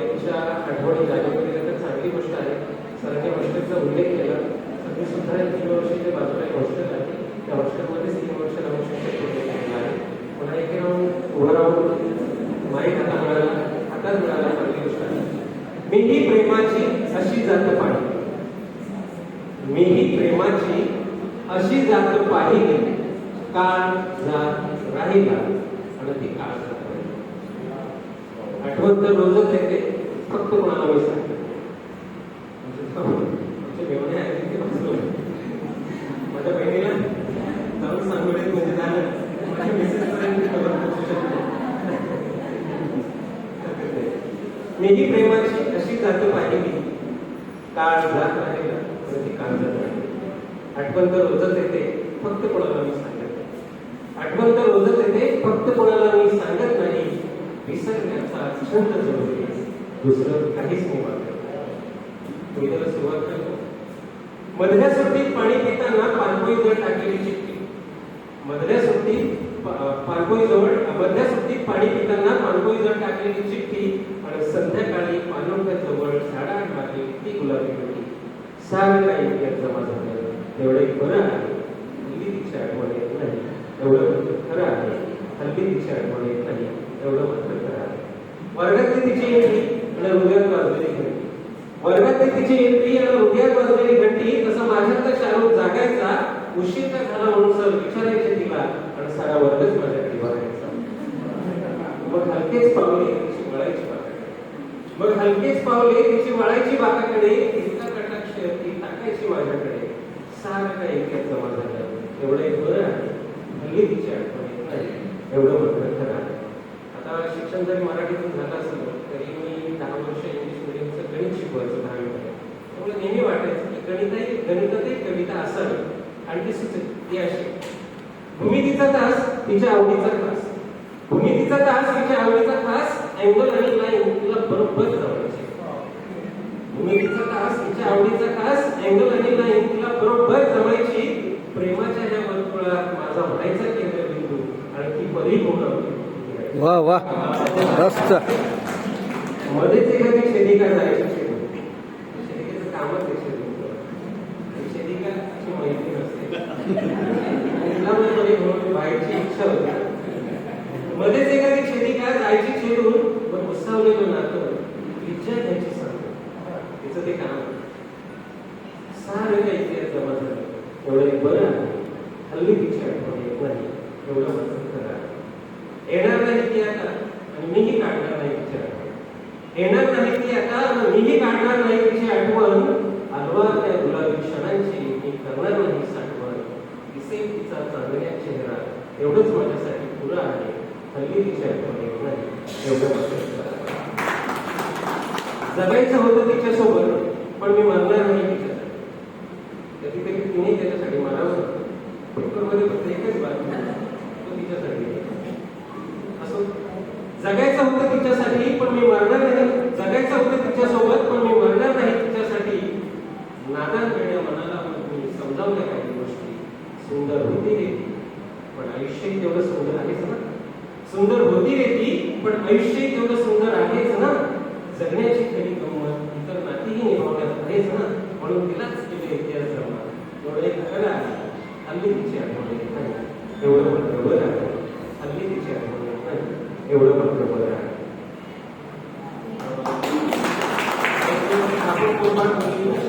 तिच्या आठवणी जागे केल्या तर चांगली गोष्ट आहे. सरांनी हॉस्टेलचा उल्लेख केला तर मी सुद्धा 3 वर्षाच्या बाजूला एक हॉस्टेल आहे. त्या हॉस्टेलमध्येच 3 वर्ष रमशेष केलेलं आहे. पुन्हा इथे राहून उभं राहून माहीत हातात मिळाला चांगली गोष्ट आहे. मीही प्रेमाची अशी जात पाहिली, मीही प्रेमाची अशी जात पाहिली, काळ जात राहिला आणि ती काळ जात राहिली. आठवण तर रोजच येते, फक्त कोणाला मी सांगते. माझ्या बहिणीला जाऊन सांगून म्हणजे झालं, माझ्या मिसेसपर्यंत खबर पोहोचू शकते. मीही प्रेमाची अशी जात पाहिली, काळ जात राहिला आणि ती काळ जात राहिली. आठवण तर रोजच येते, फक्त कोणाला मी सांगत नाही. आठवण तर रोजच येते, फक्त कोणाला मी सांगत नाही. विसरण्याचा छंद जवळ दुसरं काहीच नाही वाटत. कवितेला सुरुवात करतो. मधल्या सुट्टीत पाणी पिताना पाणपोई जवळ टाकलेली चिठ्ठी. मधल्या सुट्टीत मधल्या सुट्टीत पाणी पिताना पाणपोई जवळ टाकलेली चिठ्ठी आणि संध्याकाळी पाणवठ्या जवळ झाडात लागलेली ती गुलाबी होती. सारं काही जमा झालं. एवढं बरं आहे, हल्ली तिची आठवण येत नाही. एवढं खरं आहे, हल्ली तिची आठवण येत नाही. एवढं मात्र खरं आहे. वर्गातली तिची एंट्री आणि हृदयात वाजलेली घंटी. वर्गातली तिची एंट्री आणि हृदयात वाजलेली घंटी. तसं माझ्यातला शाहरुख जागायचा. उशीर का झाला म्हणून सर विचारायचे तिला आणि सारा वर्गच माझ्याकडे बघायचा. मग हलकेच पावले तिची वळायची बाकाकडे. मग हलकेच पावले तिची वळायची बाकाकडे. तिचा कटाक्ष ती टाकायची माझ्याकडे. सारं काही इतक्यात जमा झालं. एवढं एक बरं आहे, हल्ली तिची आठवण येत नाही. एवढं मात्र खरं आहे. आता शिक्षण जरी मराठीतून झालं असेल तरी मी 10 वर्ष इंग्लिश मिडियमचं गणित शिकवायचं 10वीमध्ये. त्यामुळे नेहमी वाटायचं की गणितातही कविता असावी. आणि ती सुचली ती अशी. भूमितीचा तास तिच्या आवडीचा खास. भूमितीचा तास तिच्या आवडीचा खास. अँगल आणि लाईन तिला बरोबर जमायची. भूमितीचा तास तिच्या आवडीचा खास. अँगल आणि लाईन तिला बरोबर जमायची. प्रेमाच्या ह्या वर्तुळात माझा व्हायचा केंद्रबिंदू आणि ती परिपूर्ण. वाह वाह, मस्त. मध्येच एखादी शेदिका जायची. शेदिकेचं कामच आहे शेदिका. शेदिका अशी माहिती नसते. बाहेरची इच्छा होती. मध्येच एखादी शेदिका जायची छेडून. मग उत्सावलेलं नातं इच्छा घ्यायची सांगतो. तिचं ते काम सारं काही इतिहास जमा झालं. एवढं बरं आहे, हल्ली तिची आठवण येत नाही. एवढं मात्र खरं आहे. येणार नाही ती आता आणि मीही काढणार नाही तिची आठवण. येणार नाही ती आता आणि मीही काढणार नाही तिची आठवण. आलवा त्या गुलाबी क्षणांची मी करणार नाही साठवण. दिसेल तिचा चांदण्या चेहरा. एवढंच माझ्यासाठी पुरं आहे, हल्ली तिची आठवण येत नाही. एवढं मात्र खरं आहे. जगायचं होतं तिच्यासोबत पण मी मरणार नाही तिच्यासाठी. कधीतरी तिने त्याच्यासाठी मरावं. पेपरमध्ये फक्त एकच बातमी तो तिच्यासाठी. असो, जगायचं होतं तिच्यासाठी पण मी मरणार नाही. जगायचं होतं तिच्यासोबत पण मी मरणार नाही तिच्यासाठी. नादान वेळ्या मनाला मी समजावल्या काही गोष्टी. सुंदर होती रे ती पण आयुष्य तेवढं सुंदर आहेच ना. सुंदर होती रे ती पण आयुष्य तेवढं सुंदर आहेच ना. जगण्याची खरी गंमत इतर नातीही निभावण्यात आहेच ना. म्हणून तिलाच केले इतिहास जमा. एवढं एक खरं आहे, हल्ली तिची आठवण येत नाही. एवढं मात्र बरं आहे, हल्ली तिची आठवण येत नाही. एवढं मात्र बरं आहे. आपण